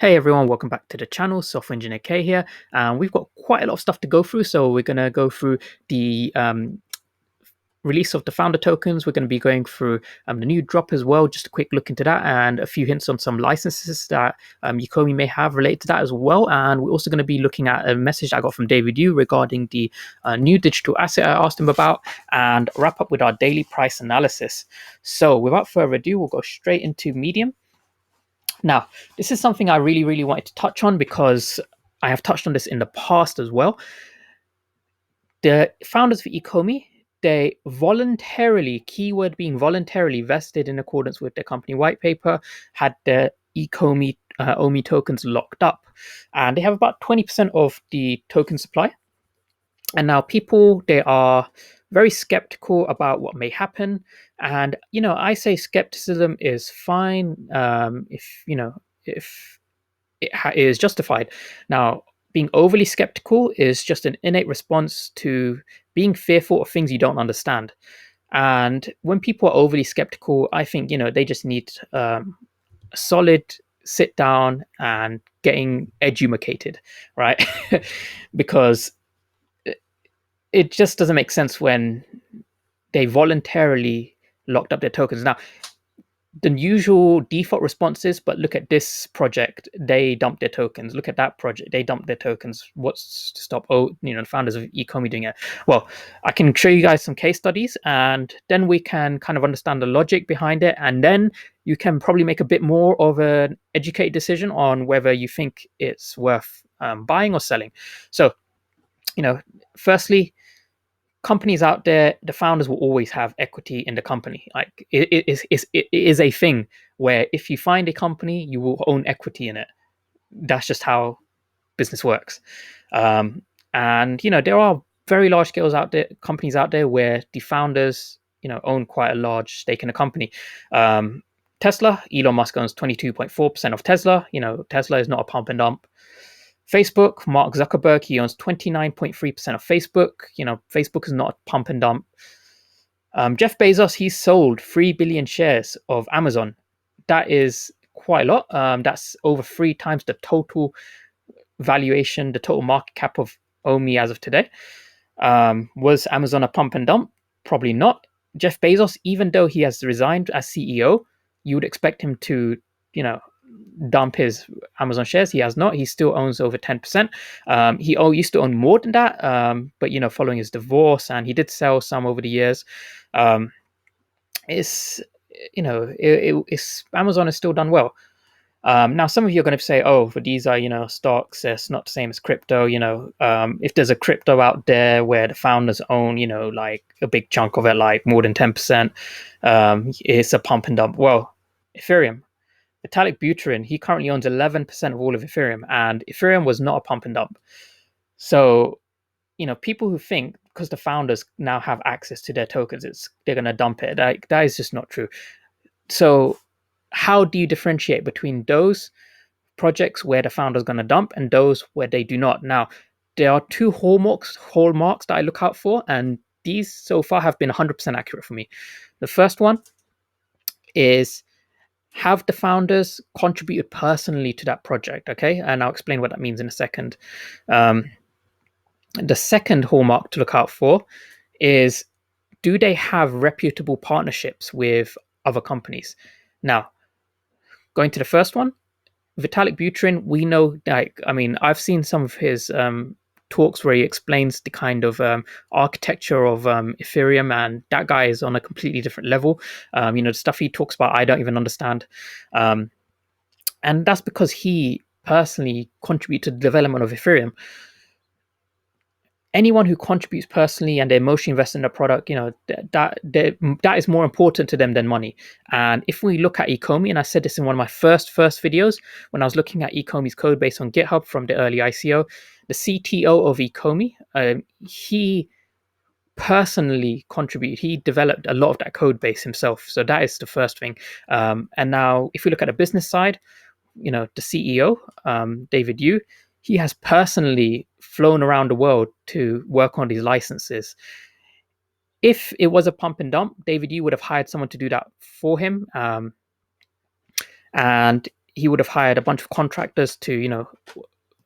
Hey everyone, welcome back to the channel. Software Engineer K here. We've got quite a lot of stuff to go through, so we're going to go through the release of the founder tokens. We're going to be going through the new drop as well, just a quick look into that, and a few hints on some licenses that Ecomi may have related to that as well. And we're also going to be looking at a message I got from David Yu regarding the new digital asset I asked him about, and wrap up with our daily price analysis. So without further ado, we'll go straight into Medium. Now, this is something I really wanted to touch on because I have touched on this in the past as well. The founders of Ecomi, they voluntarily, keyword being voluntarily, vested in accordance with their company white paper, had their Ecomi OMI tokens locked up. And they have about 20% of the token supply. And now people, they are very skeptical about what may happen. And, I say skepticism is fine if it is justified. Now, being overly skeptical is just an innate response to being fearful of things you don't understand. And when people are overly skeptical, I think, they just need a solid sit down and getting educated, right? Because it just doesn't make sense when they voluntarily locked up their tokens. Now, the usual default response is, but look at this project, they dumped their tokens. Look at that project, they dumped their tokens. What's to stop the founders of Ecomi doing it? Well, I can show you guys some case studies, and then we can kind of understand the logic behind it, and then you can probably make a bit more of an educated decision on whether you think it's worth buying or selling. So, firstly, companies out there, the founders will always have equity in the company. Like it is a thing where if you find a company, you will own equity in it. That's just how business works. And there are very large scales out there, companies out there where the founders, own quite a large stake in a company. Tesla, Elon Musk owns 22.4% of Tesla. Tesla is not a pump and dump. Facebook, Mark Zuckerberg, he owns 29.3% of Facebook. Facebook is not a pump and dump. Jeff Bezos, he sold 3 billion shares of Amazon. That is quite a lot. That's over 3 times the total valuation, the total market cap of OMI as of today. Was Amazon a pump and dump? Probably not. Jeff Bezos, even though he has resigned as CEO, you would expect him to, dump his Amazon shares. He has not. He still owns over 10%. He used to own more than that, but following his divorce, and he did sell some over the years. It's Amazon has still done well. Now, some of you are going to say, "Oh, but these are stocks. It's not the same as crypto." If there's a crypto out there where the founders own like a big chunk of it, like more than 10%, it's a pump and dump. Well, Ethereum. Vitalik Buterin, he currently owns 11% of all of Ethereum, and Ethereum was not a pump and dump. So, people who think because the founders now have access to their tokens, they're going to dump it. That is just not true. So, how do you differentiate between those projects where the founder's going to dump and those where they do not? Now, there are 2 hallmarks that I look out for, and these so far have been 100% accurate for me. The first one is, have the founders contributed personally to that project? Okay, and I'll explain what that means in a second. The second hallmark to look out for is, do they have reputable partnerships with other companies? Now, going to the first one, Vitalik Buterin, we know, I've seen some of his talks where he explains the kind of architecture of Ethereum, and that guy is on a completely different level. The stuff he talks about, I don't even understand. And that's because he personally contributed to the development of Ethereum. Anyone who contributes personally and they emotionally invest in the product, that is more important to them than money. And if we look at Ecomi, and I said this in one of my first videos when I was looking at Ecomi's code base on GitHub from the early ICO, the CTO of Ecomi, he personally contributed. He developed a lot of that code base himself. So that is the first thing. And now, if we look at the business side, the CEO, David Yu, he has personally flown around the world to work on these licenses. If it was a pump and dump, David Yu would have hired someone to do that for him. And he would have hired a bunch of contractors to,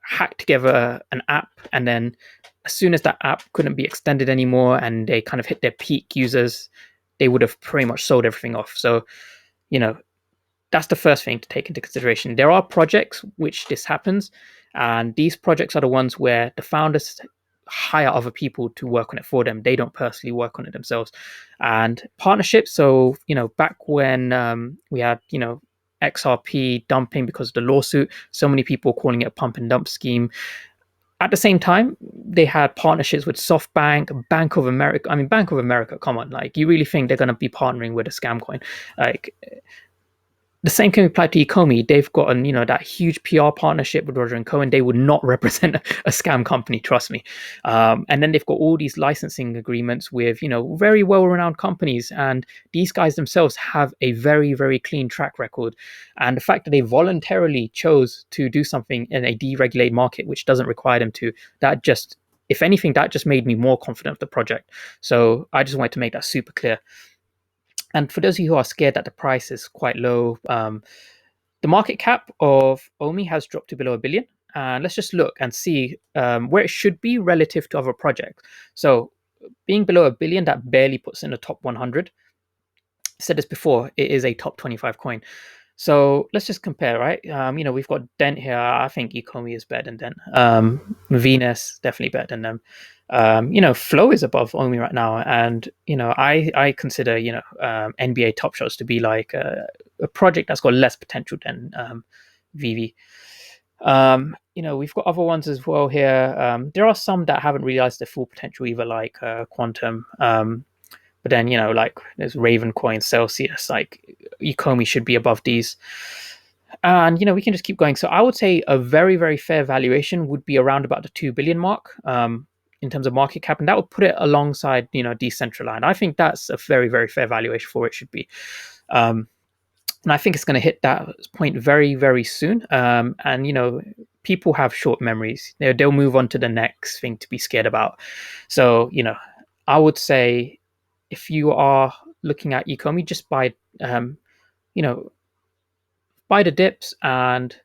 hack together an app, and then as soon as that app couldn't be extended anymore and they kind of hit their peak users, they would have pretty much sold everything off. So, you know, that's the first thing to take into consideration. There are projects which this happens, and these projects are the ones where the founders hire other people to work on it for them. They don't personally work on it themselves. And partnerships. So, back when we had, XRP dumping because of the lawsuit, so many people calling it a pump and dump scheme. At the same time, they had partnerships with SoftBank, Bank of America. I mean, Bank of America, come on, like, you really think they're going to be partnering with a scam coin? Like, the same can apply to Ecomi. They've got that huge PR partnership with Roger and Cohen. They would not represent a scam company, trust me. And then they've got all these licensing agreements with very well-renowned companies, and these guys themselves have a very, very clean track record. And the fact that they voluntarily chose to do something in a deregulated market, which doesn't require them to, that just, if anything, that just made me more confident of the project. So I just wanted to make that super clear. And for those of you who are scared that the price is quite low, the market cap of OMI has dropped to below a billion. And let's just look and see where it should be relative to other projects. So being below a billion, that barely puts in the top 100. I said this before, it is a top 25 coin. So let's just compare, right? We've got Dent here. I think Ecomi is better than Dent. Venus, definitely better than them. Flow is above OMI right now. And, I consider, NBA Top Shots to be like a project that's got less potential than VV. We've got other ones as well here. There are some that haven't realized their full potential either, like Quantum. But then, like there's Ravencoin, Celsius, like Ecomi should be above these. And, we can just keep going. So I would say a very, very fair valuation would be around about the 2 billion mark in terms of market cap. And that would put it alongside, Decentraland. I think that's a very, very fair valuation for it should be. And I think it's going to hit that point very, very soon. And, people have short memories. They'll move on to the next thing to be scared about. So, I would say, if you are looking at Ecomi, just buy the dips and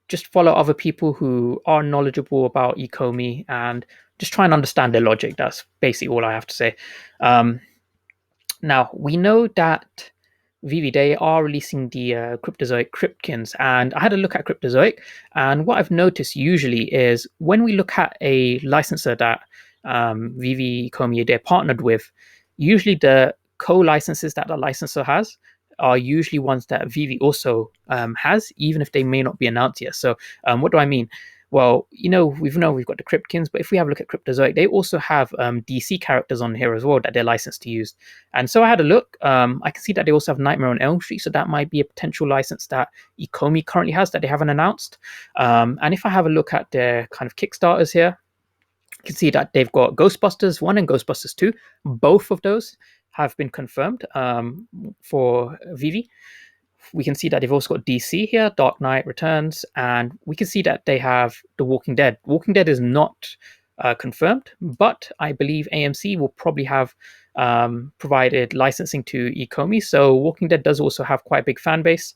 just follow other people who are knowledgeable about Ecomi and just try and understand their logic. That's basically all I have to say. Now, we know that VV Day are releasing the Cryptozoic Cryptkins, and I had a look at Cryptozoic, and what I've noticed usually is when we look at a licensor that VV Ecomi they're partnered with, usually the co-licenses that the licensor has are usually ones that VV also has, even if they may not be announced yet. So what do I mean? Well, we've got the Cryptkins, but if we have a look at Cryptozoic, they also have DC characters on here as well that they're licensed to use. And so I had a look. I can see that they also have Nightmare on Elm Street, so that might be a potential license that Ecomi currently has that they haven't announced. And if I have a look at their kind of Kickstarters here, you can see that they've got Ghostbusters 1 and Ghostbusters 2. Both of those have been confirmed for VV. We can see that they've also got DC here, Dark Knight Returns, and we can see that they have The Walking Dead. Walking Dead is not confirmed, but I believe AMC will probably have provided licensing to Ecomi. So Walking Dead does also have quite a big fan base.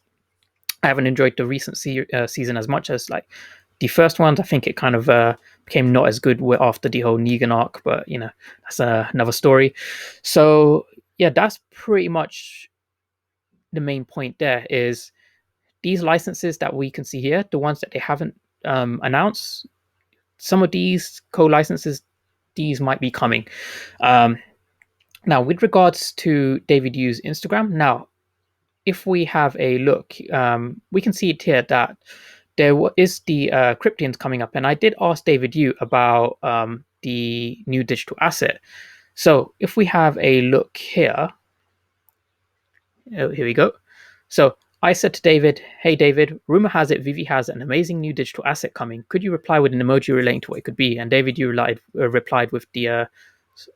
I haven't enjoyed the recent season as much as like the first ones. I think it kind of became not as good after the whole Negan arc, but that's another story. So yeah, that's pretty much the main point. There is these licenses that we can see here, the ones that they haven't announced. Some of these co-licenses, these might be coming. Now, with regards to David Yu's Instagram, now if we have a look, we can see it here that there is the Cryptians coming up, and I did ask David Yu about the new digital asset. So if we have a look here, here we go. So I said to David, "Hey David, rumor has it Vivi has an amazing new digital asset coming. Could you reply with an emoji relating to what it could be?" And David Yu replied with the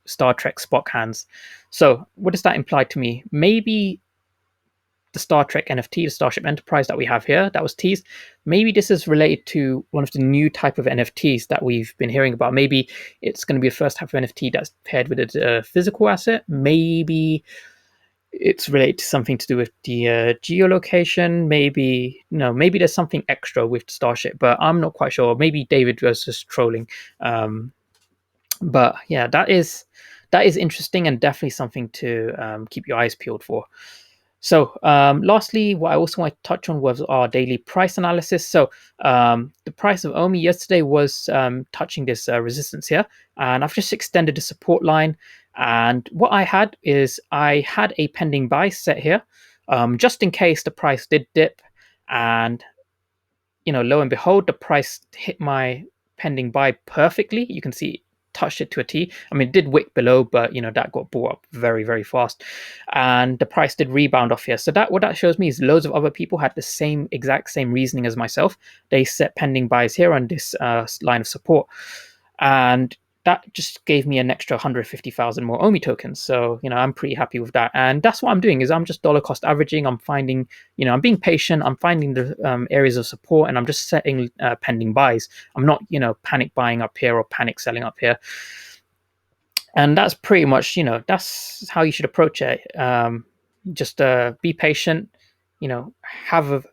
Star Trek Spock hands. So what does that imply to me? Maybe the Star Trek NFT, the Starship Enterprise that we have here, that was teased. Maybe this is related to one of the new type of NFTs that we've been hearing about. Maybe it's going to be the first type of NFT that's paired with a physical asset. Maybe it's related to something to do with the geolocation. Maybe no, maybe there's something extra with Starship, but I'm not quite sure. Maybe David was just trolling. Um, but yeah, that is interesting and definitely something to keep your eyes peeled for. So, lastly, what I also want to touch on was our daily price analysis. So, the price of OMI yesterday was touching this resistance here, and I've just extended the support line. And what I had is I had a pending buy set here, just in case the price did dip, and lo and behold, the price hit my pending buy perfectly. You can see touched it to a T. I mean, it did wick below, but that got bought up very, very fast, and the price did rebound off here. So that what that shows me is loads of other people had the same exact same reasoning as myself. They set pending buys here on this line of support, and that just gave me an extra 150,000 more OMI tokens. So, I'm pretty happy with that. And that's what I'm doing is I'm just dollar cost averaging. I'm finding, I'm being patient. I'm finding the areas of support and I'm just setting pending buys. I'm not, panic buying up here or panic selling up here. And that's pretty much, that's how you should approach it. Just be patient, have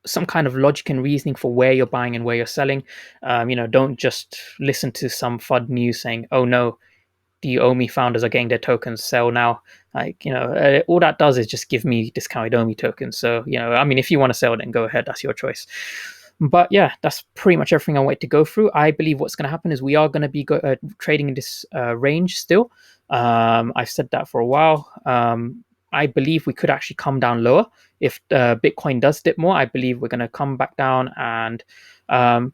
some kind of logic and reasoning for where you're buying and where you're selling. Don't just listen to some FUD news saying, "Oh no, the OMI founders are getting their tokens, sell now." All that does is just give me discounted OMI tokens. So, I mean, if you want to sell, then go ahead. That's your choice. But yeah, that's pretty much everything I wanted to go through. I believe what's going to happen is we are going to be trading in this range still. I've said that for a while. I believe we could actually come down lower if Bitcoin does dip more. I believe we're going to come back down and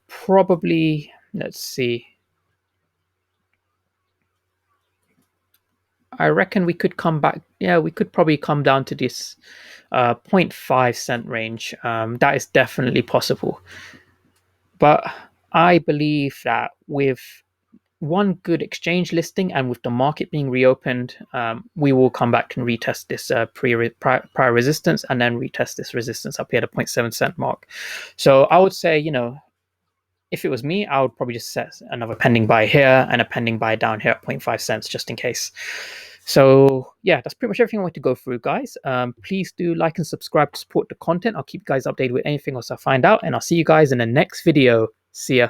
probably, let's see. I reckon we could come back. Yeah, we could probably come down to this 0.5 cent range. That is definitely possible. But I believe that with one good exchange listing and with the market being reopened, we will come back and retest this prior resistance and then retest this resistance up here at the 0.7 cent mark. So I would say, if it was me, I would probably just set another pending buy here and a pending buy down here at 0.5 cents just in case. So yeah, that's pretty much everything I want to go through, guys. Please do like and subscribe to support the content. I'll keep you guys updated with anything else I find out, and I'll see you guys in the next video. See ya.